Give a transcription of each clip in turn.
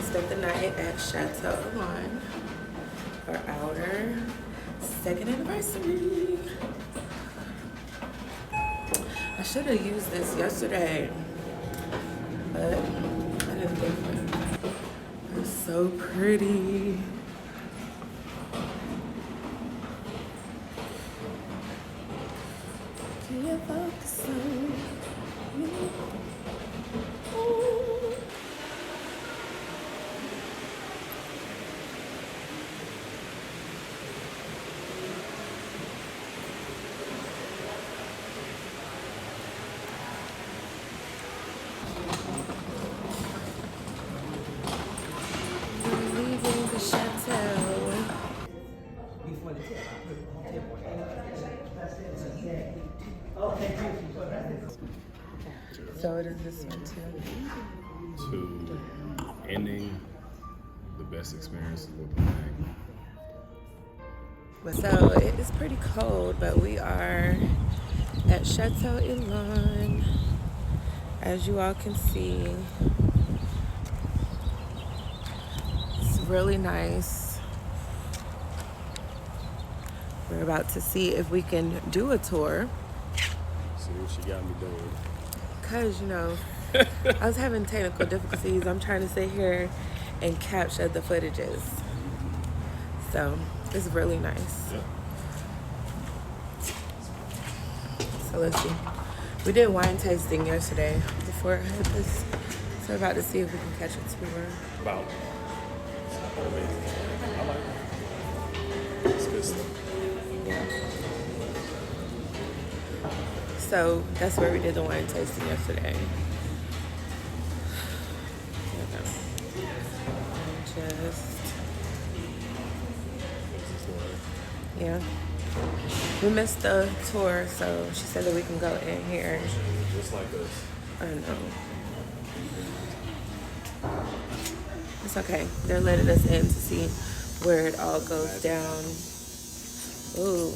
spent the night at Chateau Elan for our second anniversary. I should have used this yesterday, but I didn't think of it. It's so pretty. Can you focus on me? Ooh. We're leaving the chateau. So what is this one too? To ending the best experiences with the thing. So it is pretty cold, but we are at Chateau Elan. As you all can see, it's really nice. We're about to see if we can do a tour. See what she got me doing. Cause you know, I was having technical difficulties. I'm trying to sit here and capture the footages. So it's really nice. Yep. So let's see. We did wine tasting yesterday before I had this. So we're about to see if we can catch a tour. About. I like it. It's good stuff. Yeah. So that's where we did the wine tasting yesterday. Yeah. We missed the tour, so she said that we can go in here. Just like us. I know. It's okay. They're letting us in to see where it all goes down. Ooh.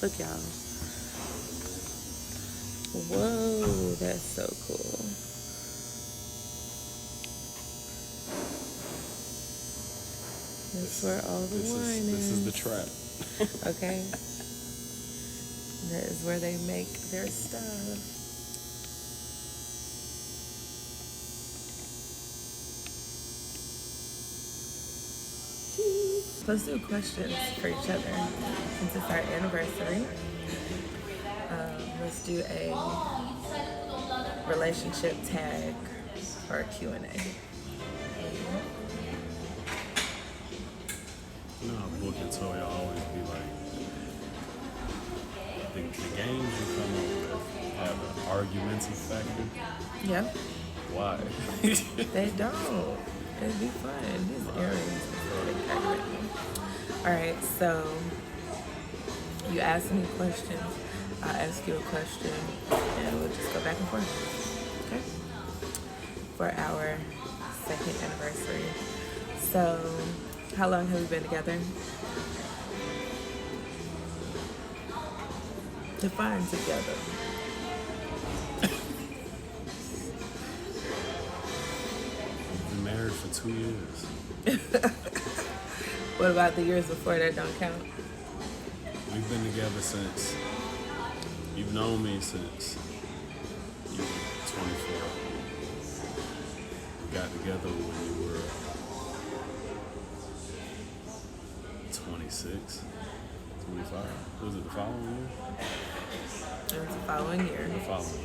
Look, y'all. Whoa, that's so cool. That's where all the wine This is the trap. Okay. That is where they make their stuff. Let's do questions for each other since it's our anniversary. Let's do a relationship tag or a Q&A. You know how book and toy always be like, the games you come up with have an argumentative factor. Yeah. Why? They don't. It'd be fun. These earrings are aggravate me. Alright, so you ask me questions, I'll ask you a question, and we'll just go back and forth. Okay? For our second anniversary. So, how long have we been together? Define together. We've been married for 2 years. What about the years before that don't count? We've been together since, you've known me since you were 24. We got together when you were 26, 25. Was it the following year? It was the following year. The following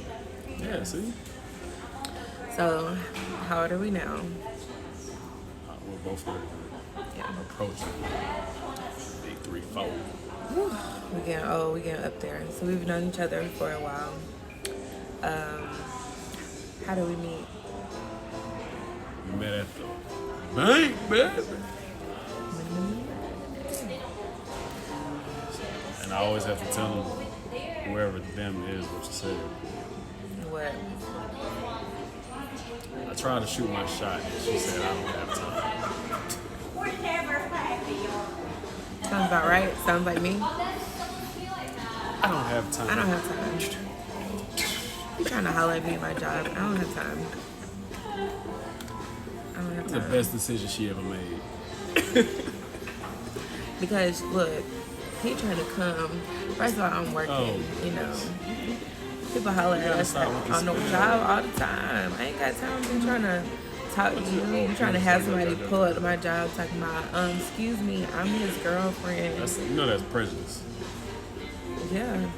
year. Yeah, see? So, how old are we now? We're both very good. Yeah. Approaching big 3-4. Whew. We getting up there. So we've known each other for a while. How do we meet? We met at the bank, baby. And I always have to tell them, whoever them is, what you said. What? I tried to shoot my shot, and she said I don't have time. We're never happy. Sounds about right. Sounds like me. I don't have time. I don't have time. You trying to holler at me at my job? I don't have time. I don't have The time. best decision she ever made. Because look, he trying to come. First of all, I'm working. Oh. You know, people holler at us stop with on the this job all the time. I ain't got time. I'm trying to talk to you. I'm trying to have somebody pull up to my job talking about, excuse me, I'm his girlfriend. That's prejudice. Yeah.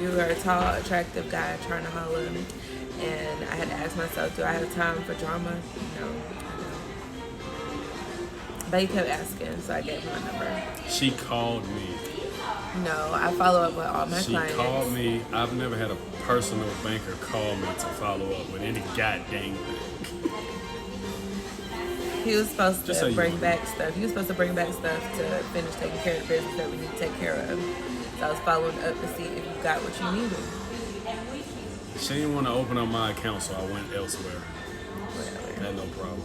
You are a tall, attractive guy trying to holler. And I had to ask myself, do I have time for drama? No, I don't. But he kept asking, so I gave him my number. She called me. No, I follow up with all my clients. She called me. I've never had a personal banker call me to follow up with any goddamn thing. He was supposed Just so to you bring know. back stuff. He was supposed to bring back stuff to finish taking care of the business that we need to take care of. So I was following up to see if you got what you needed. She didn't want to open up my account, so I went elsewhere. Whatever. Had no problem.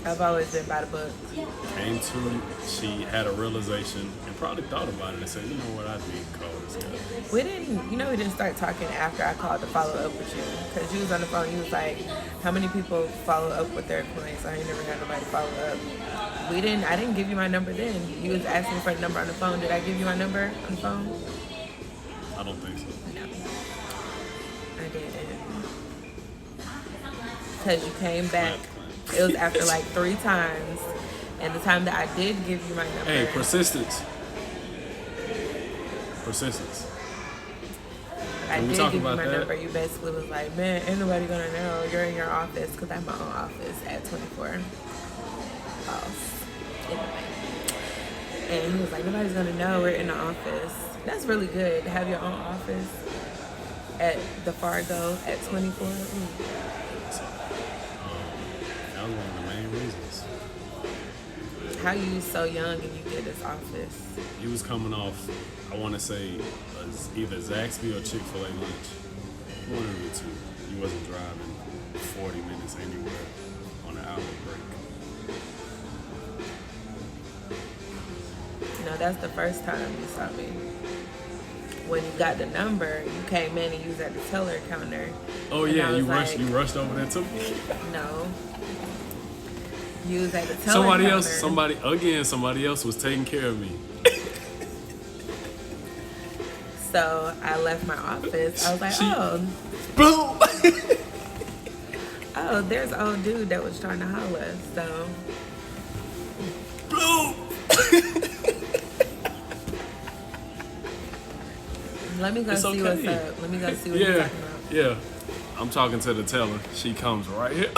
I've always been by the book. Came to, she had a realization and probably thought about it and said, you know what, I need to call this guy. We didn't start talking after I called to follow up with you. Because you was on the phone, you was like, how many people follow up with their clients? I ain't never had nobody follow up. I didn't give you my number then. You was asking for the number on the phone. Did I give you my number on the phone? I don't think so. No. I didn't. Because you came back. It was after like 3 times. And the time that I did give you my number. Hey, persistence. Persistence. I Can we did talk give you about my that? number. You basically was like, man, ain't nobody gonna know you're in your office. Because I have my own office at 24 House in the bank. And he was like, nobody's gonna know we're in the office. That's really good to have your own office at the Fargo at 24. That was one of the main reasons. How you so young and you get this office? He was coming off, I want to say, either Zaxby or Chick-fil-A lunch. One of the two. He wasn't driving 40 minutes anywhere on an hour break. No, that's the first time you saw me. When you got the number, you came in and you was at the teller counter. Oh And yeah, I you was rushed. like, You rushed over there too. No. You was at the teller counter. Somebody else was taking care of me. So I left my office. I was like, Boom. oh, there's an old dude that was trying to holler. So Boom. let me go It's see okay. what's up. Let me go see what you're Yeah, talking about. yeah. I'm talking to the teller. She comes right here.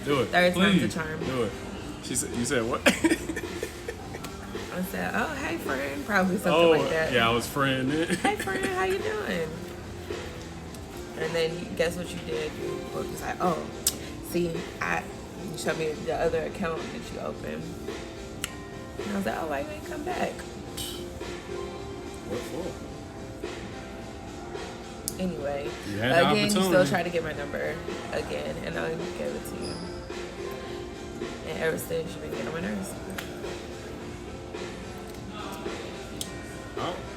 Do it. Third time's please. the charm. Do it. She said. You said what? I said, oh, hey, friend. Probably something like that. Yeah, I was friend. Hey, friend, how you doing? And then guess what you did? You were just like, oh, see, you showed me the other account that you opened. And I was like, oh, why you ain't come back? What for? Anyway, You had the again, you still opportunity. tried to get my number again, and I gave it to you. And ever since, you've been getting on my nerves.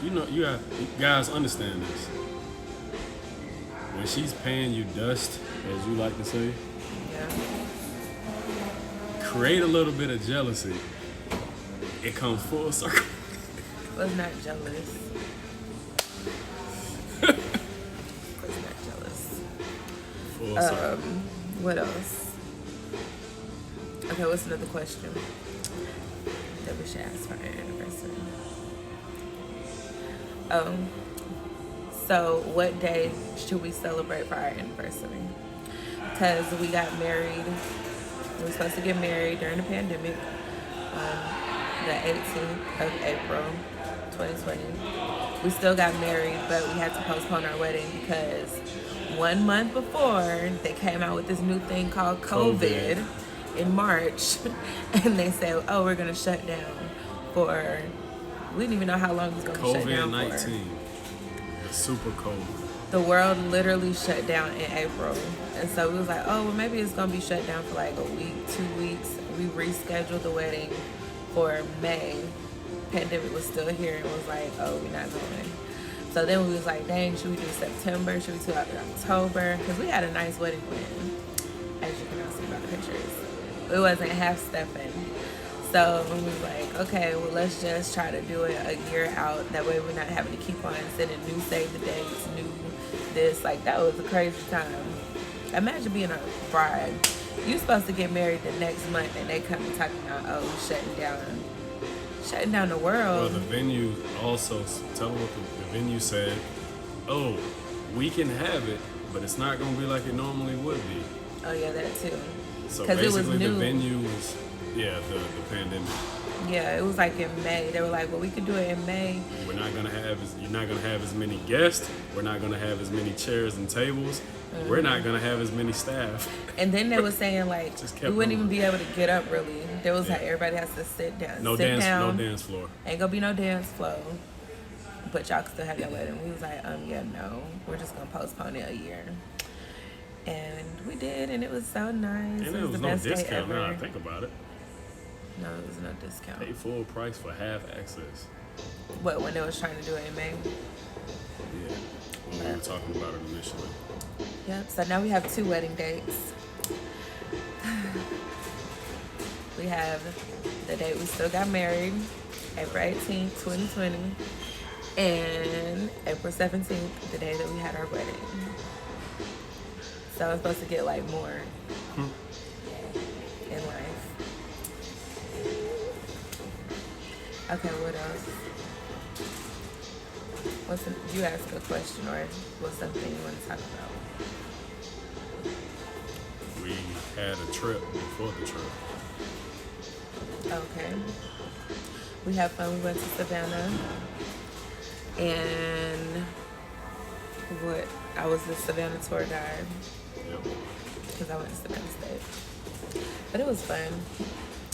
You guys understand this. When she's paying you dust, as you like to say, Yeah. create a little bit of jealousy. It comes full circle. Was not jealous. Was not jealous. Full circle. What else? Okay, what's another question that we should ask for our anniversary? So what day should we celebrate for our anniversary? Because we got married. We were supposed to get married during the pandemic on the 18th of April, 2020. We still got married, but we had to postpone our wedding because 1 month before, they came out with this new thing called COVID in March. And they said, oh, we're going to shut down for, we didn't even know how long it was going to shut down for. COVID-19. It's super cold. The world literally shut down in April. And so we was like, oh, well, maybe it's going to be shut down for like a week, 2 weeks. We rescheduled the wedding for May. Pandemic was still here and was like, oh, we're not going. So then we was like, dang, should we do September? Should we do October? Because we had a nice wedding plan, as you can all see by the pictures. It wasn't half stepping. So we was like, okay, well, let's just try to do it a year out. That way we're not having to keep on sending new save the dates, new this. Like, that was a crazy time. Imagine being a bride. You supposed to get married the next month, and they come and talking about, oh, shutting down the world. Well, the venue also, tell them what the venue said. Oh, we can have it, but it's not going to be like it normally would be. Oh, yeah, that too. So 'Cause it was basically, new. the venue was, the pandemic. Yeah, it was like in May. They were like, well, we could do it in May. You're not gonna have as many guests. We're not gonna have as many chairs and tables. We're not gonna have as many staff. And then they were saying like Just we kept wouldn't even going. be able to get up really. There was Yeah. like everybody has to sit down. No sit dance, down. no dance floor. Ain't gonna be no dance floor. But y'all can still have your wedding. We was like, yeah, no. We're just gonna postpone it a year. And we did, and it was so nice. And it there was was the no best day discount. ever. Now I think about it. No, it was no discount. Pay full price for half access. What, when they was trying to do it in May? Yeah, when we were talking about it initially. Yep. So now we have 2 wedding dates. We have the date we still got married, April 18th, 2020, and April 17th, the day that we had our wedding. So I'm supposed to get like more in life. Okay, what else? You ask a question or what's something you want to talk about? We had a trip before the trip. Okay. We had fun. We went to Savannah. And I was the Savannah tour guide Yep. because I went to Savannah State. But it was fun.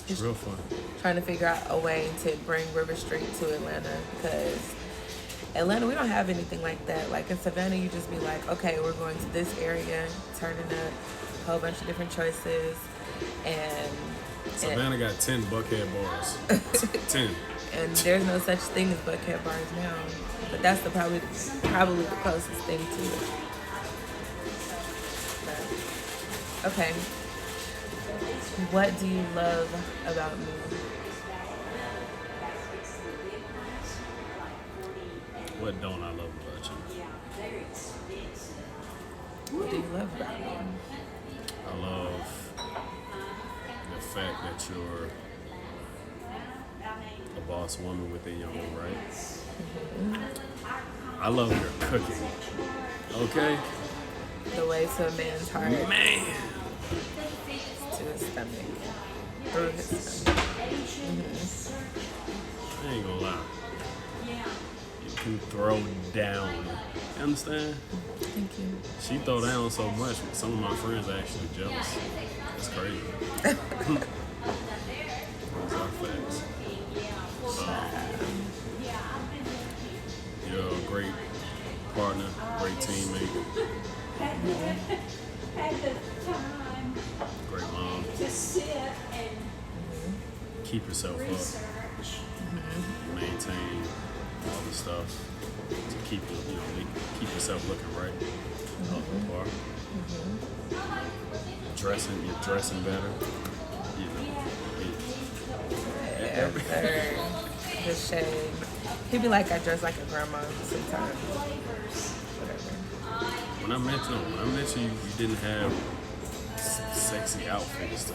It's real fun. Trying to figure out a way to bring River Street to Atlanta because Atlanta, we don't have anything like that. Like in Savannah, you just be like, okay, we're going to this area, turning up a whole bunch of different choices. And Savannah got 10 Buckhead bars. 10. And there's no such thing as Buckhead bars now. But that's probably the closest thing to it. But, okay. What do you love about me? What don't I love about you? What do you love about me? I love the fact that you're a boss woman within your own right. I love your cooking. Okay? The way to a man's heart, Man! to his stomach, through his stomach. I ain't gonna lie. You can throw down. You understand? Thank you. She throw down so much, some of my friends are actually jealous. It's crazy. Those are facts. You're a great partner, great teammate, Had the time great mom. to sit and Keep yourself up, research. maintain all the stuff to keep keep yourself looking right, up the bar. You're dressing better. You know, Sir, the shade. He be like, I dress like a grandma sometimes. Whatever. when I met you, you didn't have sexy outfits.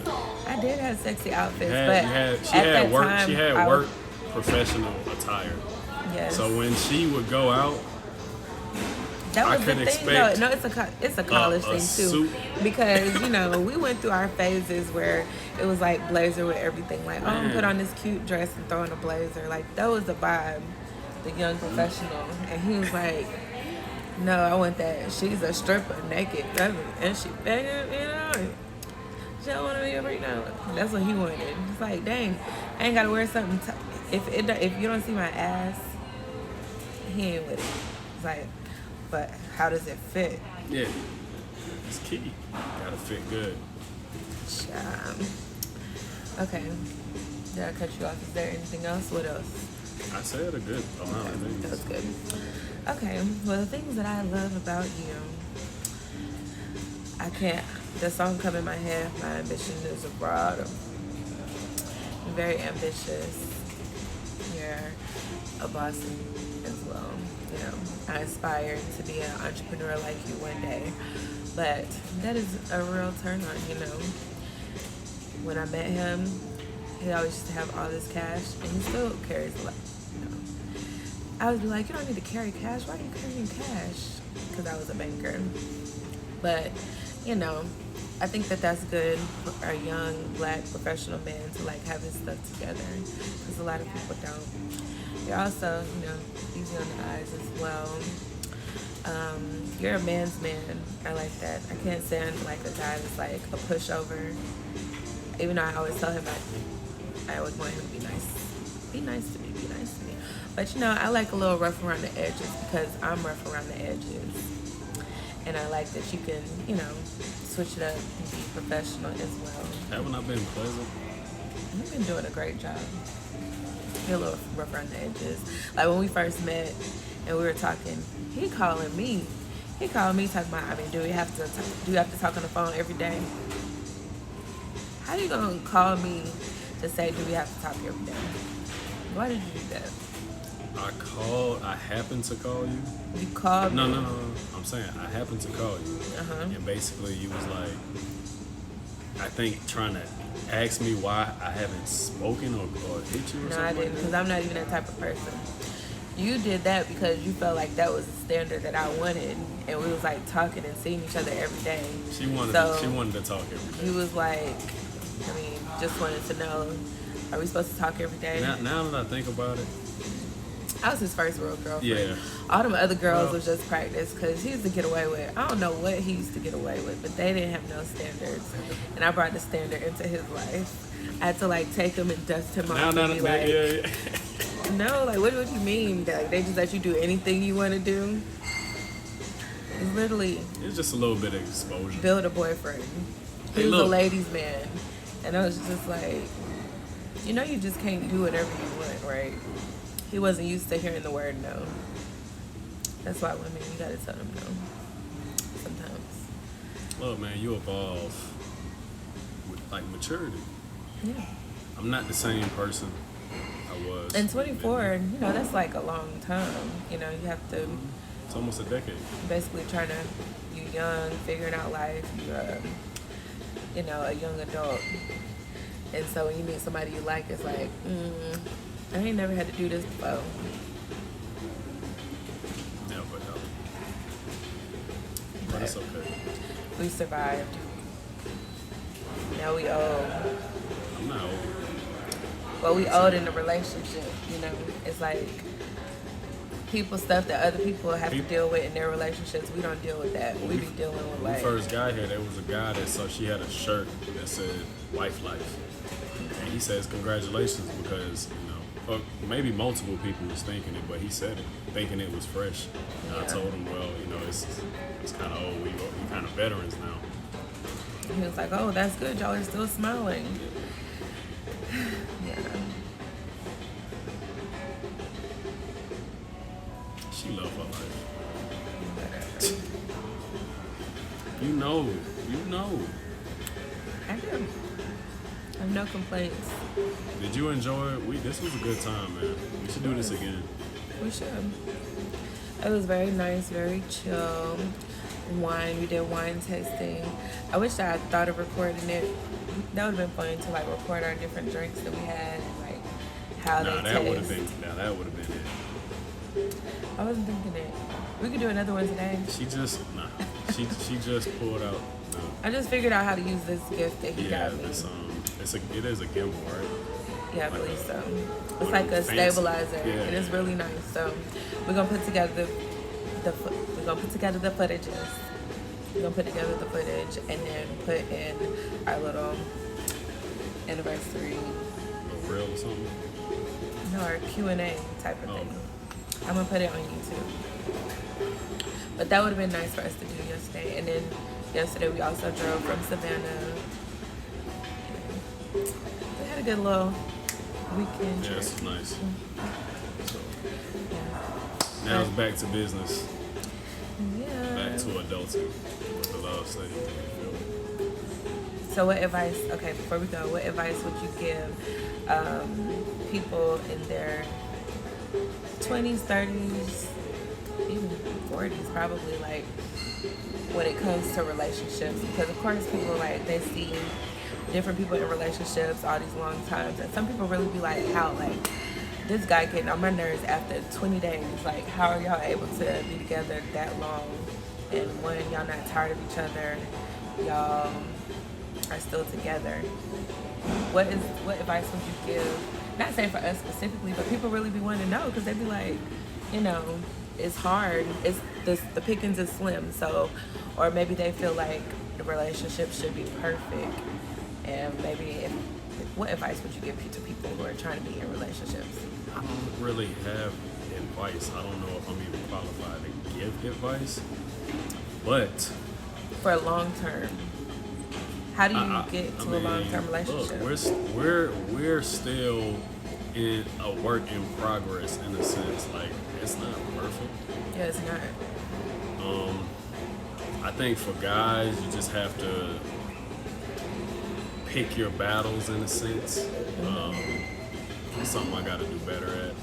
I did have sexy outfits, She had I work professional attire. Yes. So when she would go out, that I was the couldn't thing, expect though. No, it's a college a thing too, suit. because we went through our phases where it was like blazer with everything. Like, oh, I'm Man. put on this cute dress and throw in a blazer. Like that was the vibe, the young professional. And he was like, no, I want that. She's a stripper, naked, and she begging, she don't want to be a freak. That's what he wanted. It's like, dang, I ain't gotta wear something. If you don't see my ass, he ain't with it. It's like, but how does it fit? yeah, it's key. Gotta fit good. Okay. Did I cut you off? Is there anything else? What else? I said a good amount of things. That's good. Okay, well, the things that I love about you, I can't, the song come in my head, my ambition is abroad. You're very ambitious. You're a boss as well. You know, I aspire to be an entrepreneur like you one day. But that is a real turn on, you know. When I met him, he always used to have all this cash, and he still carries a lot. You know. I was like, you don't need to carry cash. Why are you carrying cash? Because I was a banker. But, you know, I think that that's good for a young black professional man to like have his stuff together, because a lot of people don't. You're also, you know, easy on the eyes as well. You're a man's man. I like that. I can't stand like a guy that's like a pushover. Even though I always tell him I always want him to be nice. Be nice to me. Be nice to me. But you know, I like a little rough around the edges because I'm rough around the edges. And I like that you can, you know, switch it up and be professional as well. Haven't I been pleasant? You've been doing a great job. You're a little rough around the edges. Like when we first met and we were talking, he called me talking about, I mean, do you have to talk on the phone every day? How you gonna call me to say, do we have to talk every day? Why did you do that? I happened to call you. You called me. No. I'm saying I happened to call you. And basically you was like, I think trying to ask me why I haven't spoken or hit you or something. No, I didn't, because I'm not even that type of person. You did that because you felt like that was the standard that I wanted, and we was like talking and seeing each other every day. She wanted to talk every day. You was like, I mean, just wanted to know, are we supposed to talk every day? Now that I think about it, I was his first real girlfriend. Yeah. All them other girls was just practice because he used to get away with. I don't know what he used to get away with, but they didn't have no standards, and I brought the standard into his life. I had to like take him and dust him off. Yeah. No, like what you mean? Like they just let you do anything you want to do? It's literally. It's just a little bit of exposure. Build a boyfriend. He was a ladies' man, and I was just like, you know, you just can't do whatever you want, right? He wasn't used to hearing the word no. That's why women, you gotta tell them no. Sometimes. Look, man, you evolve with like maturity. Yeah. I'm not the same person I was. And 24, you know, that's like a long time. You know, you have to. It's almost a decade. Basically trying to, you're young, figuring out life. You're, you know, a young adult. And so when you meet somebody you like, it's like, I ain't never had to do this before. Yeah, but it's okay. We survived. Now we old. I'm not old. Well, we old in a relationship, you know. It's like stuff that other people have to deal with in their relationships. We don't deal with that. We be dealing with When like. we first got here, there was a guy that saw she had a shirt that said "Wife Life," and he says congratulations because or maybe multiple people was thinking it, but he said it, thinking it was fresh. And I told him, well, it's kind of old. We kind of veterans now. He was like, oh, that's good. Y'all are still smiling. Yeah. She loved her life. You know. I do. I have no complaints. Did you enjoy it? This was a good time, man. We should do this again. We should. It was very nice, very chill. Wine, we did wine tasting. I wish I had thought of recording it. That would have been fun to like record our different drinks that we had and like how they taste. That would have been it. I wasn't thinking it. We could do another one today. She just pulled out. I just figured out how to use this gift that he got me. It is a gimbal, right? Yeah, I believe so. It's like a stabilizer, and it's really nice. So we're gonna put together the footages. We're gonna put together the footage and then put in our little anniversary. A reel or something? No, our Q&A type of thing. I'm gonna put it on YouTube. But that would have been nice for us to do yesterday. And then yesterday we also drove from Savannah. We had a good little weekend trip. Yes, nice. Now it's back to business, Yeah. back to adulting with the love stage. You feel me? So what advice, okay, before we go, what advice would you give people in their 20s, 30s, even 40s probably, like, when it comes to relationships? Because of course people, like, they see different people in relationships all these long times, and some people really be like, how, like, this guy getting on my nerves after 20 days, like, how are y'all able to be together that long, and one, y'all not tired of each other, y'all are still together? What advice would you give? Not saying for us specifically, but people really be wanting to know, because they be like, you know, it's hard. It's the pickings is slim. So, or maybe they feel like the relationship should be perfect. And maybe, what advice would you give to people who are trying to be in relationships? I don't really have advice. I don't know if I'm even qualified to give advice, but For long term, how do you get to a long term look, relationship? we're still in a work in progress in a sense. Like, it's not perfect. Yeah, it's not. I think for guys, you just have to pick your battles in a sense. It's something I got to do better at.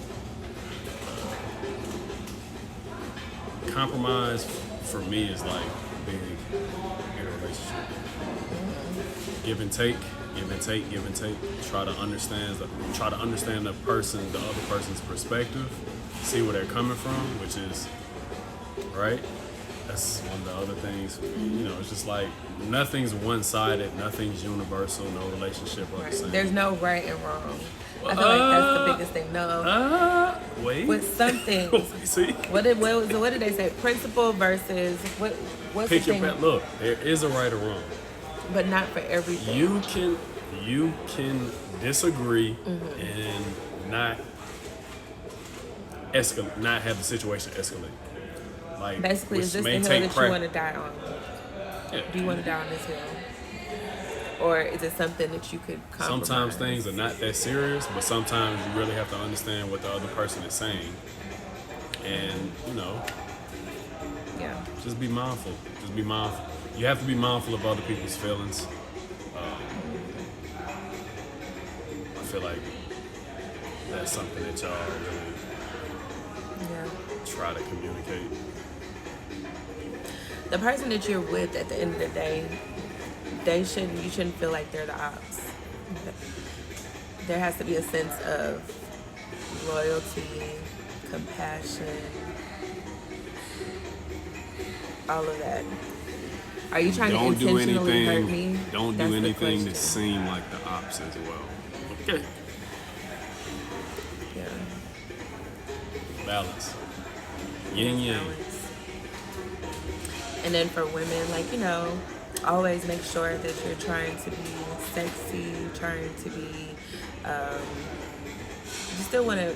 Compromise for me is like big in a relationship. Give and take, give and take, give and take. Try to understand the other person's perspective, see where they're coming from, which is right. That's one of the other things. You know, it's just like nothing's one-sided, nothing's universal. No relationship are the same. There's no right and wrong. I feel like that's the biggest thing. No. Wait. With some things. See? What did they say? Principle versus what's Pick the your thing? Look, there is a right or wrong. But not for everything. You can disagree and not have the situation escalate. Like, Basically, which is this the may hill take that you want to die on? Yeah. Do you want to die on this hill? Or is it something that you could compromise? Sometimes things are not that serious, but sometimes you really have to understand what the other person is saying. And, you know, Yeah. just be mindful. Just be mindful. You have to be mindful of other people's feelings. I feel like that's something that y'all really Yeah. try to communicate. The person that you're with at the end of the day, you shouldn't feel like they're the ops. There has to be a sense of loyalty, compassion, all of that. Are you trying to intentionally hurt me? Don't That's do the anything that question. seem like the ops as well. Okay. Yeah. Balance. Yin yang. Balance. And then for women, like, you know, always make sure that you're trying to be sexy, trying to be, you still want to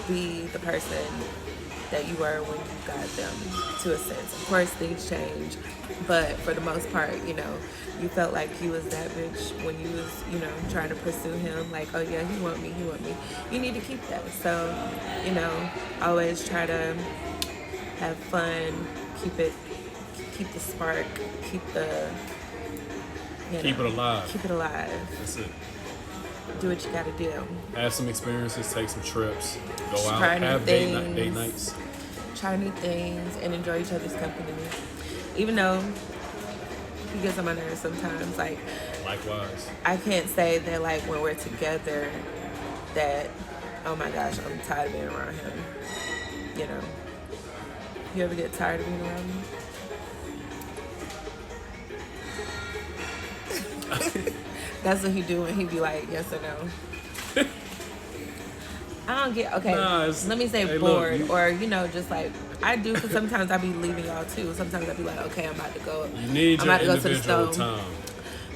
be the person that you were when you got them, to a sense. Of course, things change, but for the most part, you know, you felt like he was that bitch when you was, you know, trying to pursue him, like, oh yeah, he want me. You need to keep that. So, you know, always try to have fun, keep the spark, keep it alive. Keep it alive. That's it. Do what you gotta do. Have some experiences, take some trips, go out, Try new have date things. nights. Try new things and enjoy each other's company. Even though he gets on my nerves sometimes, like, Likewise. I can't say that, like, when we're together that, oh my gosh, I'm tired of being around him. You know. You ever get tired of being around me? That's what he do when he be like, yes or no. I don't get, okay, let me say hey, bored, look, or, you know, just like, I do, because sometimes I be leaving y'all too. Sometimes I be like, okay, I'm about to go. You need I'm your about to go to the individual stove. time.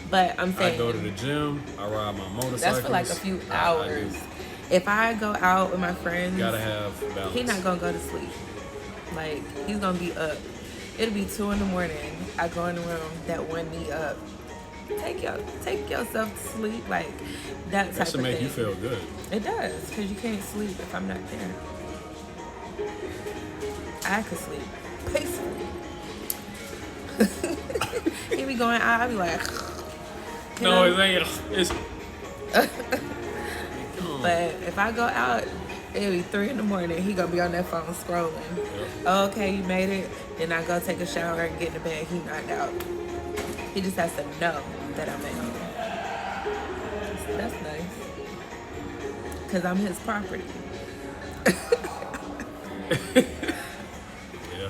But I'm saying, I go to the gym, I ride my motorcycle. that's for like a few hours. If I go out with my friends, gotta have balance. he's not gonna go to sleep. Like, he's gonna be up. It'll be 2 a.m. I go in the room, that one knee up. Take yourself to sleep, like that type of thing. That should make you feel good. It does, because you can't sleep if I'm not there. I could sleep peacefully. He be going out, I be like, you No, know? it ain't. It's. But if I go out, it'll be 3 in the morning. He gonna be on that phone scrolling. Oh, okay, you made it. Then I go take a shower and get in the bed. He knocked out. He just has to know that I'm at home. That's nice. Cause I'm his property. Yeah.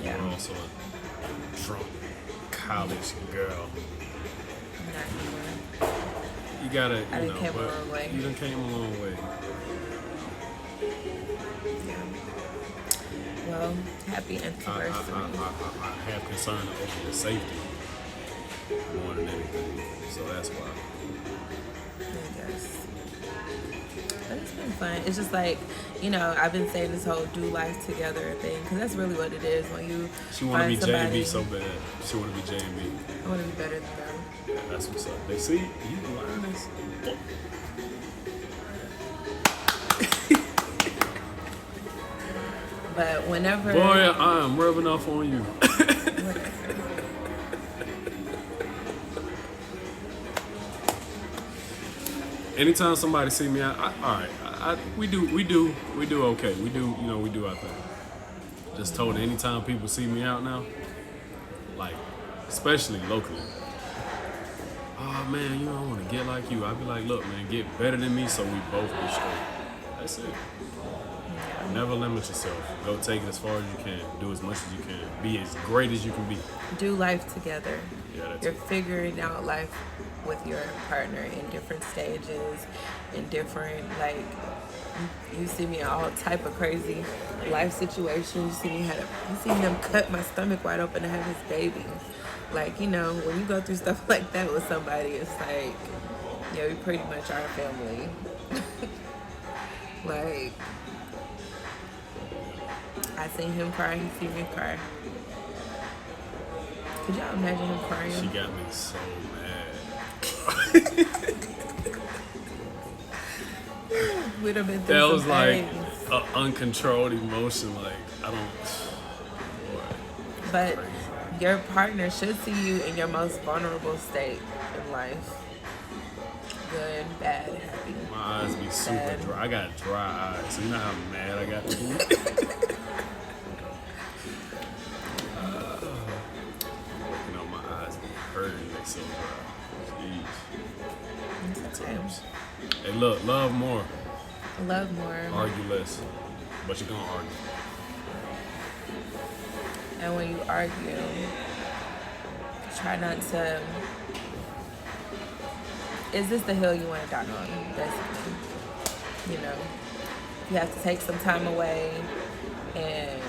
Yeah. You're also a drunk college girl. Not anymore. You gotta, I you done know, came a but long way. you done came a long way. Yeah. Well, happy I anniversary. have concern over your safety more than anything, so that's why. I guess. But it's been fun. It's just like, you know, I've been saying this whole do life together thing, because that's really what it is when you She want to be find J and B somebody. so bad. She want to be J and B. I want to be better than them. That's what's up. They see you learn this. But whenever... Boy, I'm rubbing off on you. Anytime somebody see me, all right, we do okay. We do, you know, we do our thing. Just told her anytime people see me out now, like, especially locally. Oh man, you know, I want to get like you. I'd be like, look, man, get better than me so we both be straight. That's it. Never limit yourself. Go take it as far as you can. Do as much as you can. Be as great as you can be. do life together. Yeah, that's You're it. figuring out life with your partner in different stages, in different, like, you see me in all type of crazy life situations. You see him cut my stomach wide open to have his baby. Like, you know, when you go through stuff like that with somebody, it's like, yeah, we pretty much are a family. Like, I seen him cry, he seen me cry. Could y'all imagine him crying? She got me so mad. We'd have been through That some was like things. an uncontrolled emotion. Like, I don't. Boy, But crazy. your partner should see you in your most vulnerable state in life. Good, bad, happy. My eyes be super Sad. dry. I got dry eyes. So you know how mad I got to be? You know, my eyes be hurting. They so dry. Jeez. It's okay. Hey, look, love more, Love more. argue less. But you're gonna argue. And when you argue, try not to. Is this the hill you want to die on? Basically, you know, you have to take some time away and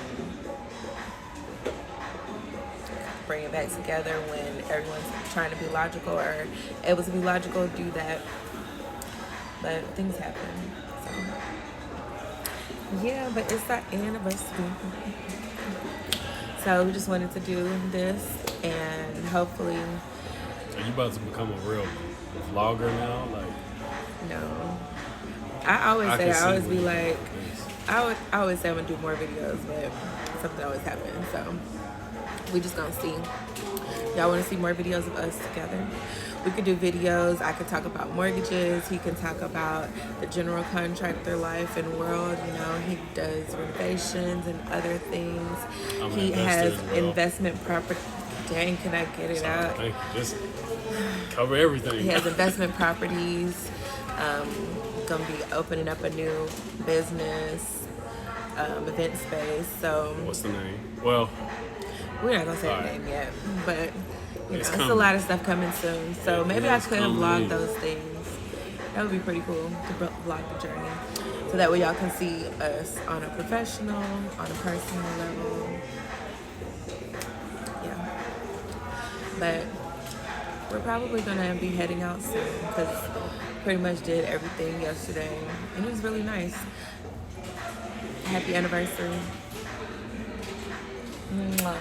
bring it back together when everyone's trying to be logical or able to be logical. Do that, but things happen. So yeah, but it's our anniversary. So we just wanted to do this, and hopefully, Are you about to become a real vlogger now? Like, no. I always I say, can I see always what be you like, think. I always say I'm gonna do more videos, but something always happens. So we just gonna see. Y'all want to see more videos of us together? We could do videos. I could talk about mortgages. He can talk about the general contractor life and world. You know, he does renovations and other things. I'm an He investor has as well. investment property. Dang, can I get it Sorry, out? thank you. Just cover everything. He has investment properties. Gonna be opening up a new business, event space. So What's the name? Well, we're not gonna say the Alright. name yet, but you know, It's it's a coming. lot of stuff coming soon. So It maybe I is could coming. vlog those things. That would be pretty cool to vlog the journey, so that way y'all can see us on a professional, on a personal level. Yeah, but we're probably gonna be heading out soon because pretty much did everything yesterday, and it was really nice. Happy anniversary. Mwah.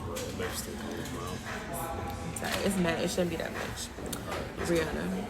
red lipstick on his mouth. Sorry, it's mad. It shouldn't be that much. Rihanna.